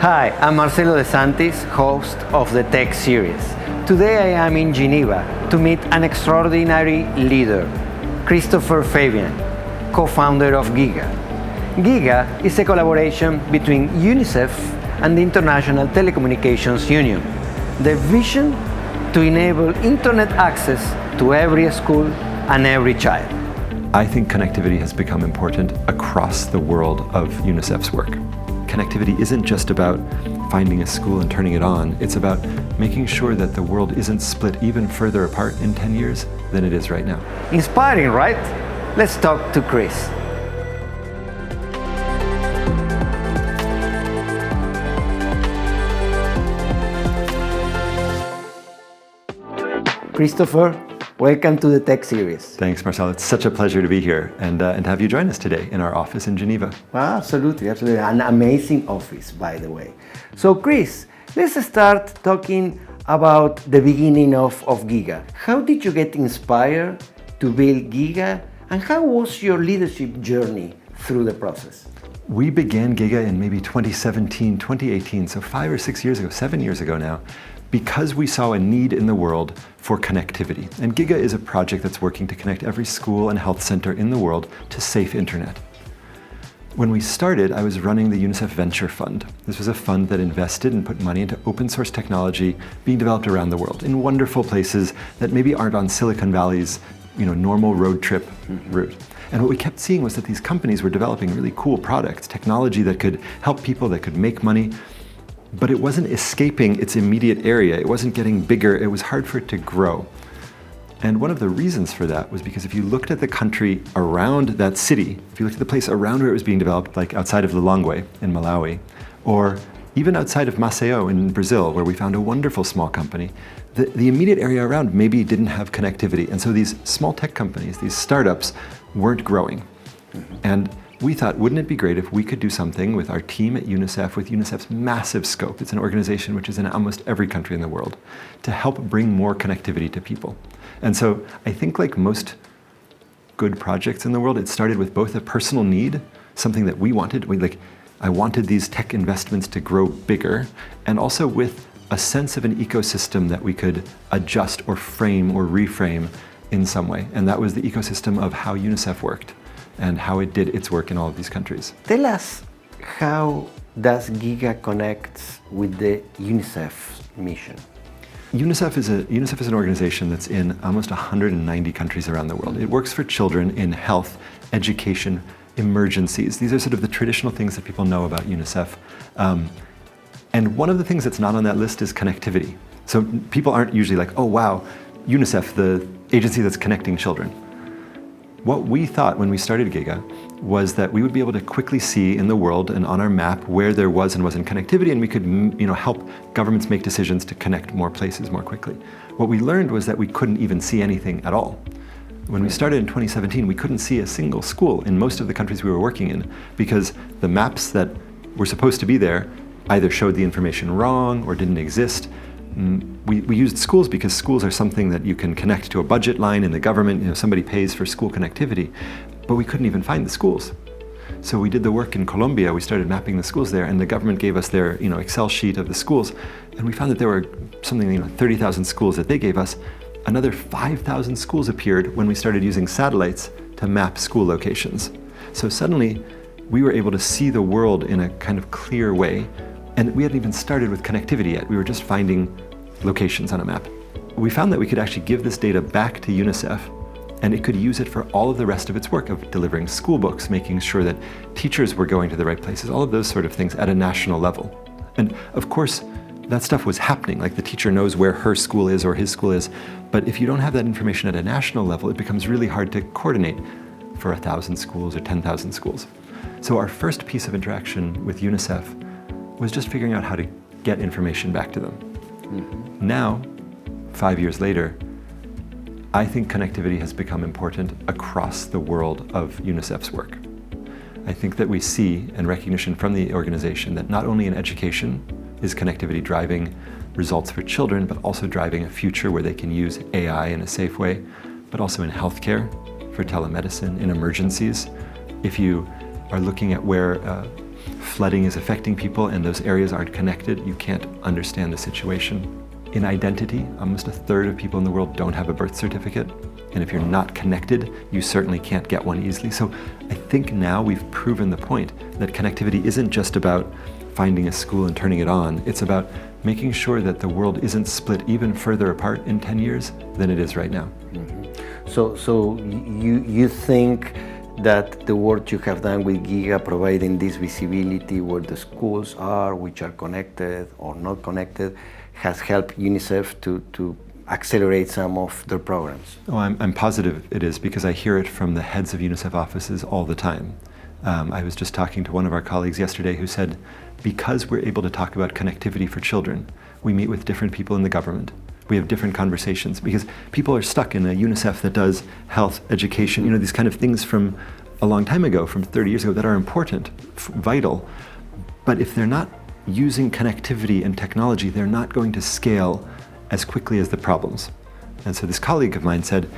Hi, I'm Marcelo De Santis, host of the Tech series. Today I am in Geneva to meet an extraordinary leader, Christopher Fabian, co-founder of Giga. Giga is a collaboration between UNICEF and the International Telecommunications Union. The vision to enable internet access to every school and every child. I think connectivity has become important across the world of UNICEF's work. Connectivity isn't just about finding a school and turning it on, it's about making sure that the world isn't split even further apart in 10 years than it is right now. Inspiring, right? Let's talk to Chris. Christopher, welcome to the Tech series. Thanks, Marcel. It's such a pleasure to be here and to have you join us today in our office in Geneva. Absolutely. An amazing office, by the way. So, Chris, let's start talking about the beginning of Giga. How did you get inspired to build Giga, and how was your leadership journey through the process? We began Giga in maybe 2017, 2018, so 5 or 6 years ago, 7 years ago now, because we saw a need in the world for connectivity. And Giga is a project that's working to connect every school and health center in the world to safe internet. When we started, I was running the UNICEF Venture Fund. This was a fund that invested and put money into open source technology being developed around the world in wonderful places that maybe aren't on Silicon Valley's normal road trip route. And what we kept seeing was that these companies were developing really cool products, technology that could help people, that could make money, but it wasn't escaping its immediate area. It wasn't getting bigger. It was hard for it to grow. And one of the reasons for that was because if you looked at the country around that city, if you looked at the place around where it was being developed, like outside of Lilongwe in Malawi, or even outside of Maceió in Brazil, where we found a wonderful small company, the immediate area around maybe didn't have connectivity. And so these small tech companies, these startups, weren't growing. And we thought, wouldn't it be great if we could do something with our team at UNICEF, with UNICEF's massive scope, it's an organization which is in almost every country in the world, to help bring more connectivity to people. And so I think like most good projects in the world, it started with both a personal need, something that we wanted, I wanted these tech investments to grow bigger, and also with a sense of an ecosystem that we could adjust or frame or reframe in some way. And that was the ecosystem of how UNICEF worked and how it did its work in all of these countries. Tell us, how does Giga connect with the UNICEF mission? UNICEF is an organization that's in almost 190 countries around the world. It works for children in health, education, emergencies. These are sort of the traditional things that people know about UNICEF. And one of the things that's not on that list is connectivity. So people aren't usually like, oh wow, UNICEF, the agency that's connecting children. What we thought when we started Giga was that we would be able to quickly see in the world and on our map where there was and wasn't connectivity, and we could help governments make decisions to connect more places more quickly. What we learned was that we couldn't even see anything at all. When we started in 2017, we couldn't see a single school in most of the countries we were working in because the maps that were supposed to be there either showed the information wrong or didn't exist. We used schools because schools are something that you can connect to a budget line in the government, somebody pays for school connectivity, but we couldn't even find the schools. So we did the work in Colombia, we started mapping the schools there, and the government gave us their Excel sheet of the schools, and we found that there were something 30,000 schools that they gave us. Another 5,000 schools appeared when we started using satellites to map school locations. So suddenly, we were able to see the world in a kind of clear way, and we hadn't even started with connectivity yet. We were just finding locations on a map. We found that we could actually give this data back to UNICEF, and it could use it for all of the rest of its work of delivering school books, making sure that teachers were going to the right places, all of those sort of things at a national level. And of course, that stuff was happening, like the teacher knows where her school is or his school is, but if you don't have that information at a national level, it becomes really hard to coordinate for 1,000 schools or 10,000 schools. So our first piece of interaction with UNICEF was just figuring out how to get information back to them. Now, 5 years later, I think connectivity has become important across the world of UNICEF's work. I think that we see and recognition from the organization that not only in education is connectivity driving results for children, but also driving a future where they can use AI in a safe way, but also in healthcare, for telemedicine, in emergencies. If you are looking at where flooding is affecting people and those areas aren't connected, you can't understand the situation. In identity, almost a third of people in the world don't have a birth certificate. And if you're not connected, you certainly can't get one easily. So I think now we've proven the point that connectivity isn't just about finding a school and turning it on. It's about making sure that the world isn't split even further apart in 10 years than it is right now. Mm-hmm. So you think that the work you have done with Giga, providing this visibility where the schools are, which are connected or not connected, has helped UNICEF to accelerate some of their programs? Oh, I'm positive it is, because I hear it from the heads of UNICEF offices all the time. I was just talking to one of our colleagues yesterday who said, because we're able to talk about connectivity for children, we meet with different people in the government. We have different conversations because people are stuck in a UNICEF that does health, education, these kind of things from a long time ago, from 30 years ago, that are important, vital. But if they're not using connectivity and technology, they're not going to scale as quickly as the problems. And so this colleague of mine said,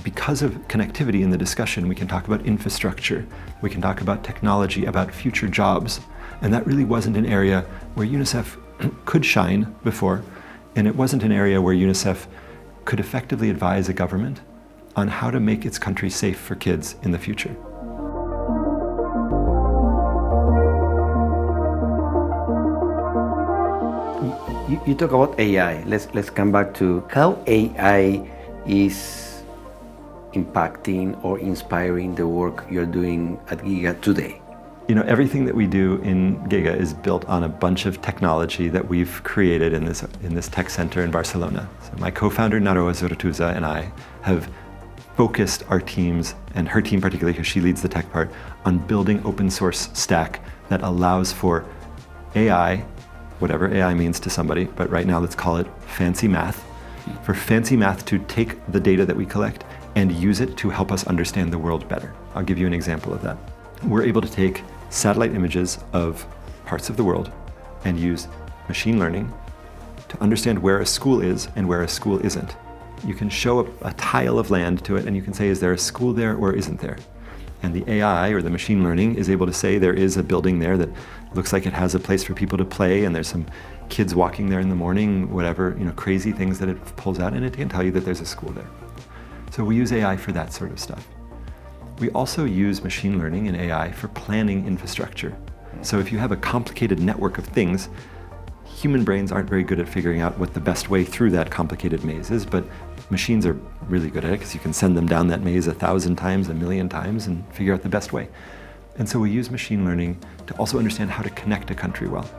because of connectivity in the discussion, we can talk about infrastructure, we can talk about technology, about future jobs. And that really wasn't an area where UNICEF could shine before. And it wasn't an area where UNICEF could effectively advise a government on how to make its country safe for kids in the future. You talk about AI. Let's come back to how AI is impacting or inspiring the work you're doing at Giga today. Everything that we do in Giga is built on a bunch of technology that we've created in this tech center in Barcelona. So my co-founder, Naroa Zorotuza, and I have focused our teams, and her team particularly, because she leads the tech part, on building open source stack that allows for AI, whatever AI means to somebody, but right now let's call it fancy math, for fancy math to take the data that we collect and use it to help us understand the world better. I'll give you an example of that. We're able to take satellite images of parts of the world and use machine learning to understand where a school is and where a school isn't. You can show a tile of land to it and you can say, is there a school there or isn't there? And the AI or the machine learning is able to say there is a building there that looks like it has a place for people to play and there's some kids walking there in the morning, whatever, crazy things that it pulls out, and it can tell you that there's a school there. So we use AI for that sort of stuff. We also use machine learning and AI for planning infrastructure. So if you have a complicated network of things, human brains aren't very good at figuring out what the best way through that complicated maze is, but machines are really good at it because you can send them down that maze 1,000 times, 1,000,000 times, and figure out the best way. And so we use machine learning to also understand how to connect a country well.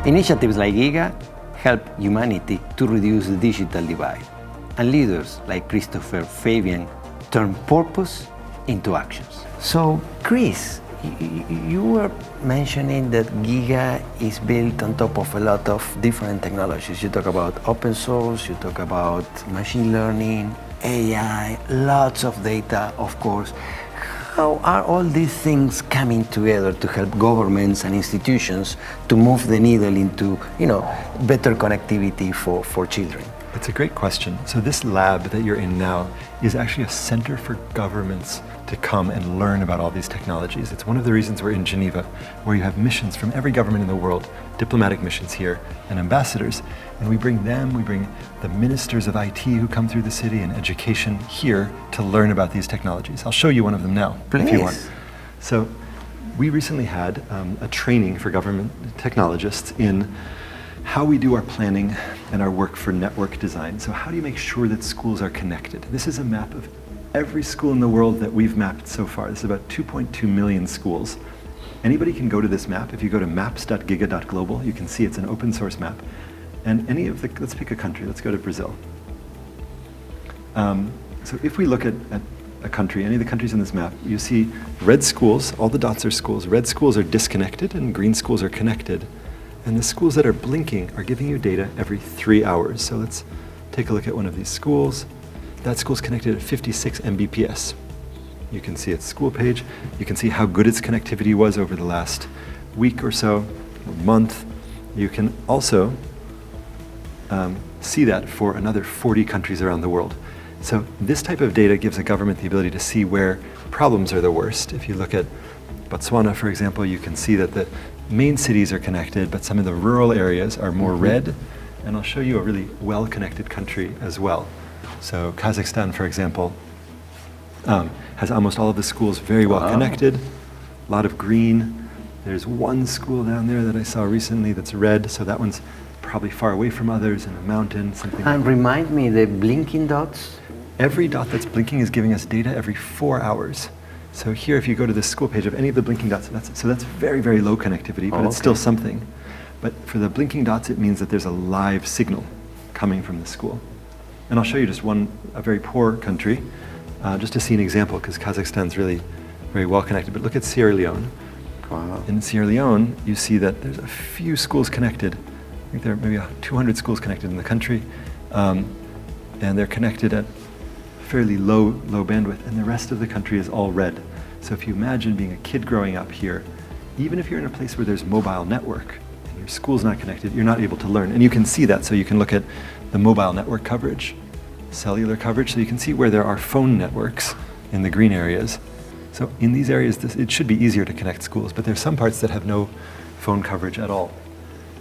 Initiatives like Giga help humanity to reduce the digital divide, and leaders like Christopher Fabian turn purpose into actions. So, Chris, you were mentioning that Giga is built on top of a lot of different technologies. You talk about open source, you talk about machine learning, AI, lots of data, of course. How are all these things coming together to help governments and institutions to move the needle into, better connectivity for children? That's a great question. So this lab that you're in now is actually a center for governments to come and learn about all these technologies. It's one of the reasons we're in Geneva, where you have missions from every government in the world, diplomatic missions here, and ambassadors. And we bring the ministers of IT who come through the city and education here to learn about these technologies. I'll show you one of them now, if you want. So we recently had a training for government technologists in how we do our planning and our work for network design. So how do you make sure that schools are connected? This is a map of every school in the world that we've mapped so far. This is about 2.2 million schools. Anybody can go to this map. If you go to maps.giga.global, you can see it's an open source map. And let's pick a country, let's go to Brazil. So if we look at a country, any of the countries in this map, you see red schools, all the dots are schools. Red schools are disconnected and green schools are connected. And the schools that are blinking are giving you data every 3 hours. So let's take a look at one of these schools. That school's connected at 56 Mbps. You can see its school page. You can see how good its connectivity was over the last week or so, or month. You can also see that for another 40 countries around the world. So this type of data gives a government the ability to see where problems are the worst. If you look at Botswana, for example, you can see that the main cities are connected, but some of the rural areas are more red. And I'll show you a really well-connected country as well. So Kazakhstan, for example, has almost all of the schools very well connected, a lot of green. There's one school down there that I saw recently that's red, so that one's probably far away from others in a mountain, something like that. Remind me, the blinking dots? Every dot that's blinking is giving us data every 4 hours. So here, if you go to the school page of any of the blinking dots, that's very, very low connectivity, but it's still something. But for the blinking dots, it means that there's a live signal coming from the school. And I'll show you just a very poor country, just to see an example, because Kazakhstan's really very well connected. But look at Sierra Leone. Wow. In Sierra Leone, you see that there's a few schools connected. I think there are maybe 200 schools connected in the country, and they're connected at fairly low bandwidth, and the rest of the country is all red. So if you imagine being a kid growing up here, even if you're in a place where there's mobile network and your school's not connected, you're not able to learn. And you can see that, so you can look at the mobile network coverage, cellular coverage, so you can see where there are phone networks in the green areas. So in these areas, it should be easier to connect schools, but there's some parts that have no phone coverage at all.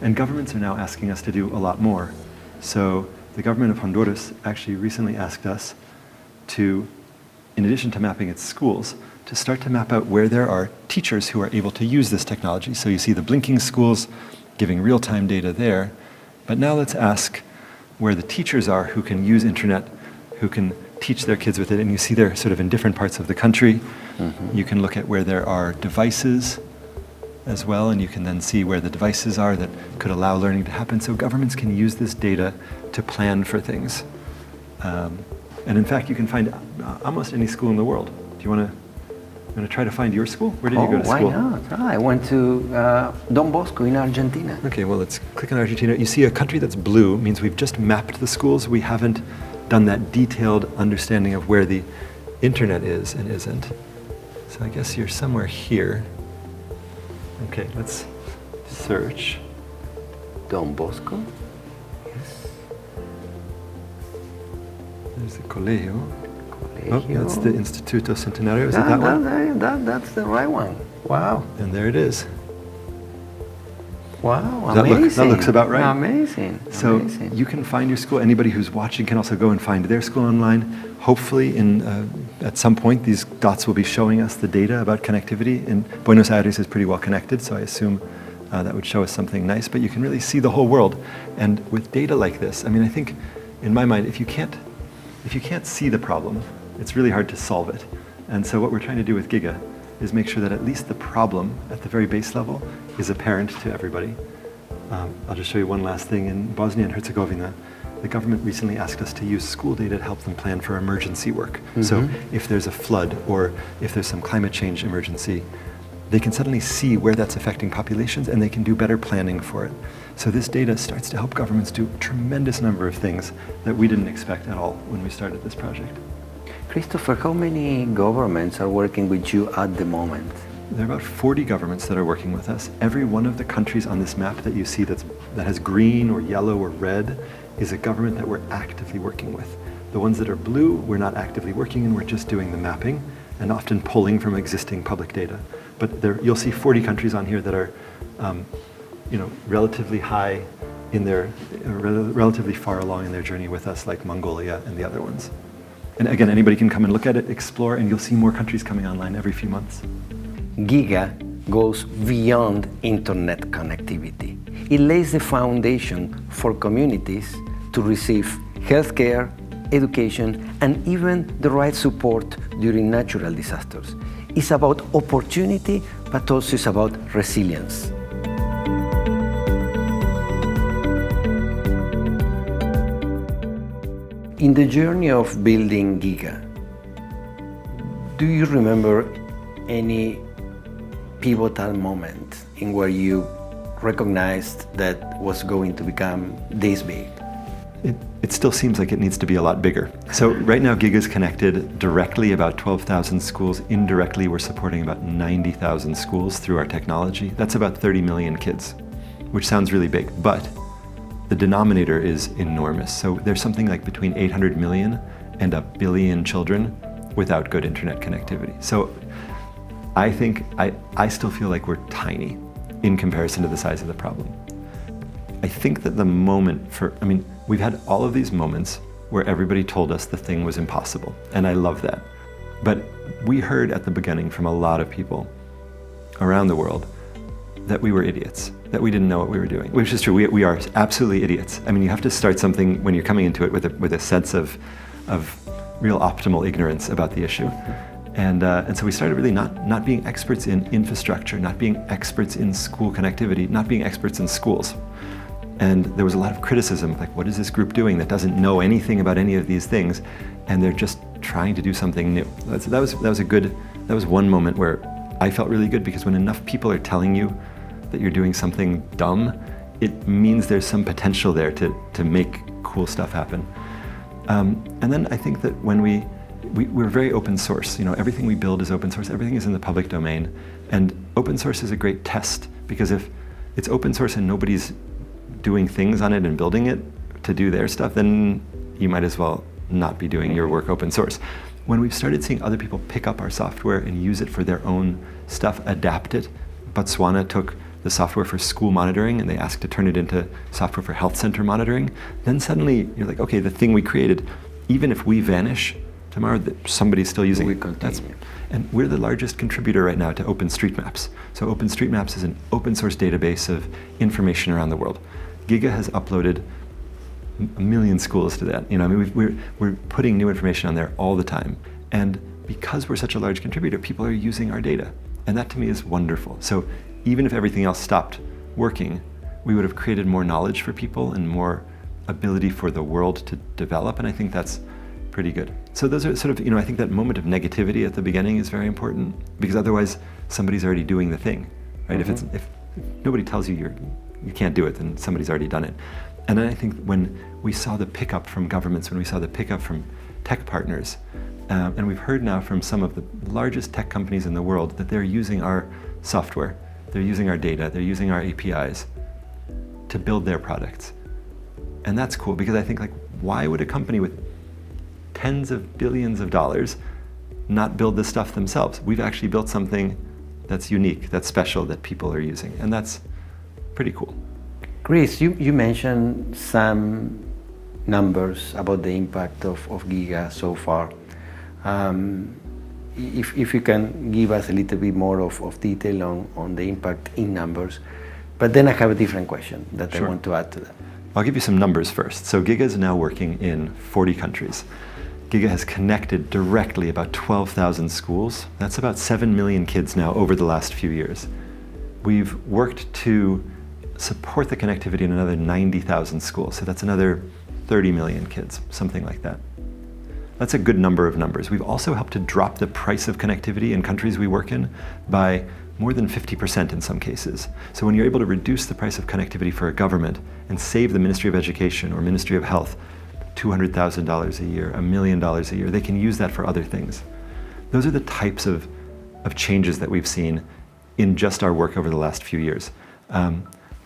And governments are now asking us to do a lot more. So the government of Honduras actually recently asked us to, in addition to mapping its schools, to start to map out where there are teachers who are able to use this technology. So you see the blinking schools giving real-time data there, but now let's ask where the teachers are who can use internet, who can teach their kids with it, and you see they're sort of in different parts of the country. You can look at where there are devices as well, and you can then see where the devices are that could allow learning to happen. So governments can use this data to plan for things. And in fact, you can find almost any school in the world. Do you want to try to find your school? Where did you go to school? Why not? I went to Don Bosco in Argentina. Okay, well, let's click on Argentina. You see a country that's blue means we've just mapped the schools. We haven't done that detailed understanding of where the internet is and isn't. So I guess you're somewhere here. Okay, let's search. Don Bosco? Yes. There's the Colegio. Oh, that's the Instituto Centenario. Is it that one? That's the right one. Wow. And there it is. Wow, amazing. That looks about right. Amazing. So Amazing. you can find your school. Anybody who's watching can also go and find their school online. Hopefully, at some point, these dots will be showing us the data about connectivity. And Buenos Aires is pretty well connected, so I assume that would show us something nice. But you can really see the whole world. And with data like this, I mean, I think, in my mind, if you can't see the problem, it's really hard to solve it. And so what we're trying to do with Giga is make sure that at least the problem at the very base level is apparent to everybody. I'll just show you one last thing. In Bosnia and Herzegovina, the government recently asked us to use school data to help them plan for emergency work. So if there's a flood or if there's some climate change emergency, they can suddenly see where that's affecting populations and they can do better planning for it. So this data starts to help governments do a tremendous number of things that we didn't expect at all when we started this project. Christopher, how many governments are working with you at the moment? There are about 40 governments that are working with us. Every one of the countries on this map that you see that has green or yellow or red is a government that we're actively working with. The ones that are blue, we're not actively working in, we're just doing the mapping and often pulling from existing public data. But you'll see 40 countries on here that are relatively high in their, relatively far along in their journey with us, like Mongolia and the other ones. And again, anybody can come and look at it, explore, and you'll see more countries coming online every few months. Giga goes beyond internet connectivity. It lays the foundation for communities to receive healthcare, education, and even the right support during natural disasters. It's about opportunity, but also it's about resilience. In the journey of building Giga, do you remember any pivotal moment in where you recognized that was going to become this big? It still seems like it needs to be a lot bigger. So right now Giga is connected directly about 12,000 schools. Indirectly, we're supporting about 90,000 schools through our technology. That's about 30 million kids, which sounds really big, but the denominator is enormous. So there's something like between 800 million and 1 billion children without good internet connectivity. So I think I still feel like we're tiny in comparison to the size of the problem. I think that the moment we've had all of these moments where everybody told us the thing was impossible, and I love that. But we heard at the beginning from a lot of people around the world that we were idiots, that we didn't know what we were doing, which is true. We are absolutely idiots. I mean, you have to start something when you're coming into it with a sense of real optimal ignorance about the issue. And so we started really not being experts in infrastructure, not being experts in school connectivity, not being experts in schools. And there was a lot of criticism, like, what is this group doing that doesn't know anything about any of these things? And they're just trying to do something new. That was one moment where I felt really good, because when enough people are telling you that you're doing something dumb, it means there's some potential there to make cool stuff happen. And then I think that when we're very open source. Everything we build is open source. Everything is in the public domain. And open source is a great test, because if it's open source and nobody's doing things on it and building it to do their stuff, then you might as well not be doing your work open source. When we've started seeing other people pick up our software and use it for their own stuff, adapt it, Botswana took the software for school monitoring and they asked to turn it into software for health center monitoring, then suddenly you're like, okay, the thing we created, even if we vanish tomorrow, somebody's still using it. And we're the largest contributor right now to OpenStreetMaps. So OpenStreetMaps is an open source database of information around the world. Giga has uploaded 1 million schools to that. We're putting new information on there all the time. And because we're such a large contributor, people are using our data. And that to me is wonderful. So even if everything else stopped working, we would have created more knowledge for people and more ability for the world to develop. And I think that's pretty good. So those are sort of, I think that moment of negativity at the beginning is very important, because otherwise somebody's already doing the thing, right? Mm-hmm. If nobody tells you you can't do it, then somebody's already done it. And then I think when we saw the pickup from governments, when we saw the pickup from tech partners, and we've heard now from some of the largest tech companies in the world that they're using our software, they're using our data, they're using our APIs to build their products. And that's cool, because I think, like, why would a company with tens of billions of dollars not build this stuff themselves? We've actually built something that's unique, that's special, that people are using, and that's pretty cool. Chris, you mentioned some numbers about the impact of Giga so far. If you can give us a little bit more of detail on the impact in numbers, but then I have a different question that Sure. I want to add to that. I'll give you some numbers first. So Giga is now working in 40 countries. Giga has connected directly about 12,000 schools. That's about 7 million kids now over the last few years. We've worked to support the connectivity in another 90,000 schools. So that's another 30 million kids, something like that. That's a good number of numbers. We've also helped to drop the price of connectivity in countries we work in by more than 50% in some cases. So when you're able to reduce the price of connectivity for a government and save the Ministry of Education or Ministry of Health $200,000 a year, $1 million a year, they can use that for other things. Those are the types of changes that we've seen in just our work over the last few years.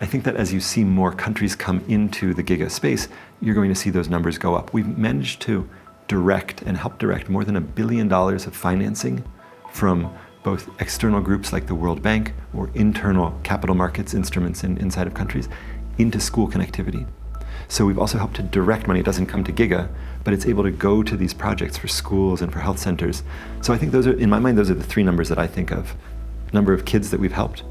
I think that as you see more countries come into the Giga space, you're going to see those numbers go up. We've managed to direct and help direct more than $1 billion of financing from both external groups like the World Bank or internal capital markets instruments inside of countries into school connectivity. So we've also helped to direct money. It doesn't come to Giga, but it's able to go to these projects for schools and for health centers. So I think those are, in my mind, those are the three numbers that I think of. Number of kids that we've helped.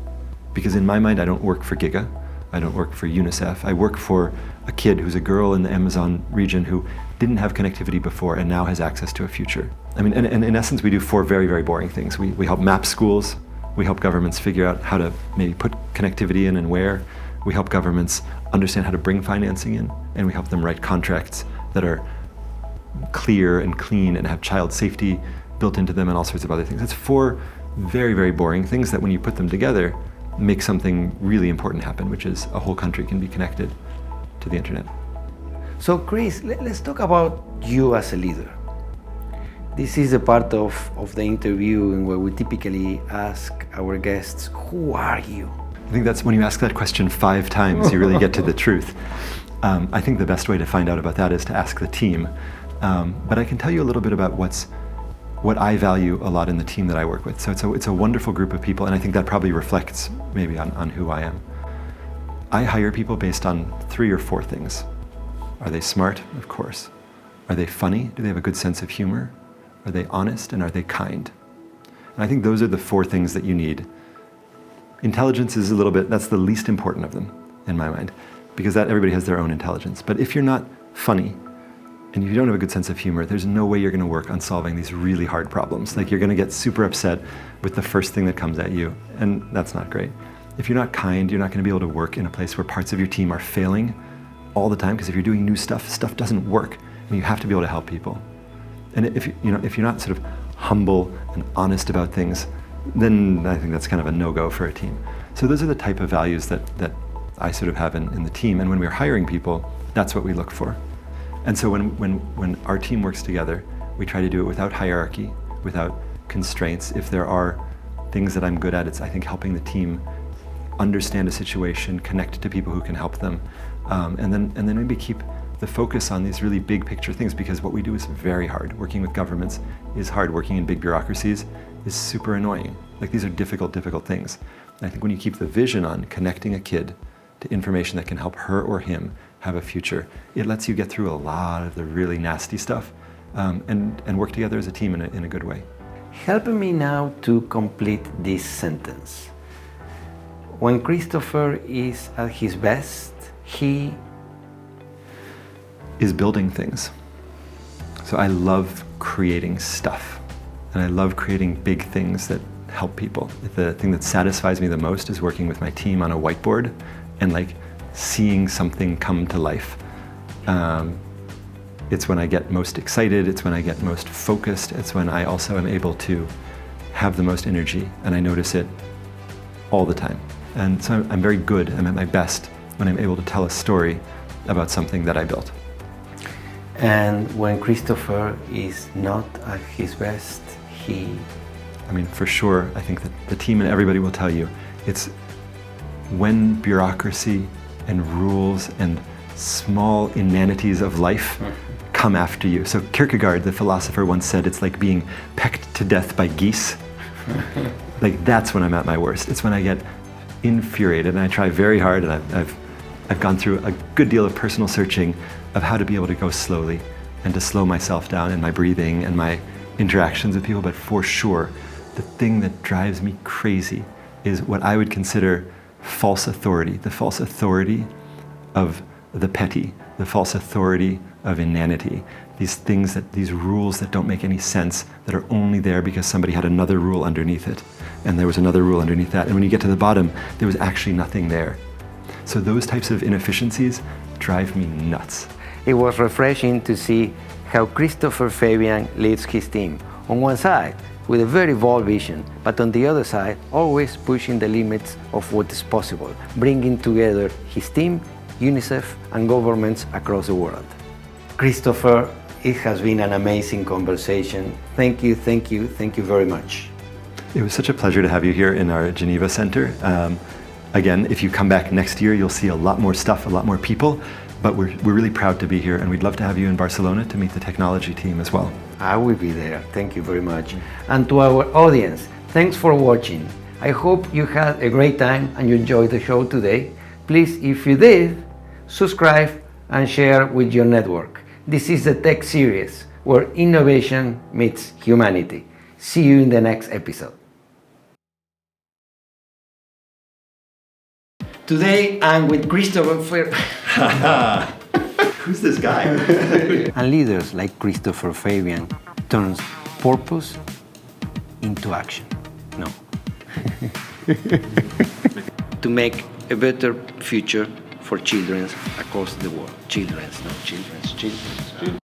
Because in my mind, I don't work for Giga. I don't work for UNICEF. I work for a kid who's a girl in the Amazon region who didn't have connectivity before and now has access to a future. I mean, and in essence, we do 4 very, very boring things. We help map schools. We help governments figure out how to maybe put connectivity in and where. We help governments understand how to bring financing in, and we help them write contracts that are clear and clean and have child safety built into them and all sorts of other things. It's 4 very, very boring things that when you put them together, make something really important happen, which is a whole country can be connected to the internet. So Chris, let's talk about you as a leader. This is a part of the interview in where we typically ask our guests, who are you? I think that's when you ask that question 5 times, you really get to the truth. I think the best way to find out about that is to ask the team. But I can tell you a little bit about what I value a lot in the team that I work with. So it's a wonderful group of people, and I think that probably reflects maybe on who I am. I hire people based on 3 or 4 things. Are they smart? Of course. Are they funny? Do they have a good sense of humor? Are they honest? And are they kind? And I think those are the 4 things that you need. Intelligence is that's the least important of them in my mind, because everybody has their own intelligence. But if you're not funny, and if you don't have a good sense of humor, there's no way you're going to work on solving these really hard problems. Like, you're going to get super upset with the first thing that comes at you, and that's not great. If you're not kind, you're not going to be able to work in a place where parts of your team are failing all the time, because if you're doing new stuff doesn't work, and you have to be able to help people. And if you're not sort of humble and honest about things, then I think that's kind of a no-go for a team. So those are the type of values that I sort of have in the team, and when we're hiring people, that's what we look for. And so when our team works together, we try to do it without hierarchy, without constraints. If there are things that I'm good at, it's, I think, helping the team understand a situation, connect to people who can help them, and then maybe keep the focus on these really big picture things, because what we do is very hard. Working with governments is hard. Working in big bureaucracies is super annoying. Like, these are difficult things. And I think when you keep the vision on connecting a kid to information that can help her or him have a future, it lets you get through a lot of the really nasty stuff, and work together as a team in a good way. Help me now to complete this sentence. When Christopher is at his best, he is building things. So I love creating stuff, and I love creating big things that help people. The thing that satisfies me the most is working with my team on a whiteboard and seeing something come to life. It's when I get most excited, it's when I get most focused, it's when I also am able to have the most energy, and I notice it all the time. And so I'm very good, I'm at my best when I'm able to tell a story about something that I built. And when Christopher is not at his best, for sure, I think that the team and everybody will tell you, it's when bureaucracy and rules and small inanities of life come after you. So Kierkegaard, the philosopher, once said it's like being pecked to death by geese. That's when I'm at my worst. It's when I get infuriated, and I try very hard, and I've gone through a good deal of personal searching of how to be able to go slowly and to slow myself down in my breathing and my interactions with people. But for sure, the thing that drives me crazy is what I would consider false authority, the false authority of the petty, the false authority of inanity, these rules that don't make any sense, that are only there because somebody had another rule underneath it, and there was another rule underneath that, and when you get to the bottom, there was actually nothing there. So those types of inefficiencies drive me nuts. It was refreshing to see how Christopher Fabian leads his team. On one side, with a very bold vision, but on the other side, always pushing the limits of what is possible, bringing together his team, UNICEF, and governments across the world. Christopher, it has been an amazing conversation. Thank you very much. It was such a pleasure to have you here in our Geneva Center. Again, if you come back next year, you'll see a lot more stuff, a lot more people, but we're really proud to be here, and we'd love to have you in Barcelona to meet the technology team as well. I will be there. Thank you very much. And to our audience, thanks for watching. I hope you had a great time and you enjoyed the show today. Please, if you did, subscribe and share with your network. This is the Tech Series, where innovation meets humanity. See you in the next episode. Today I'm with Christopher. Who's this guy? And leaders like Christopher Fabian turns purpose into action. No. To make a better future for children across the world. Children's.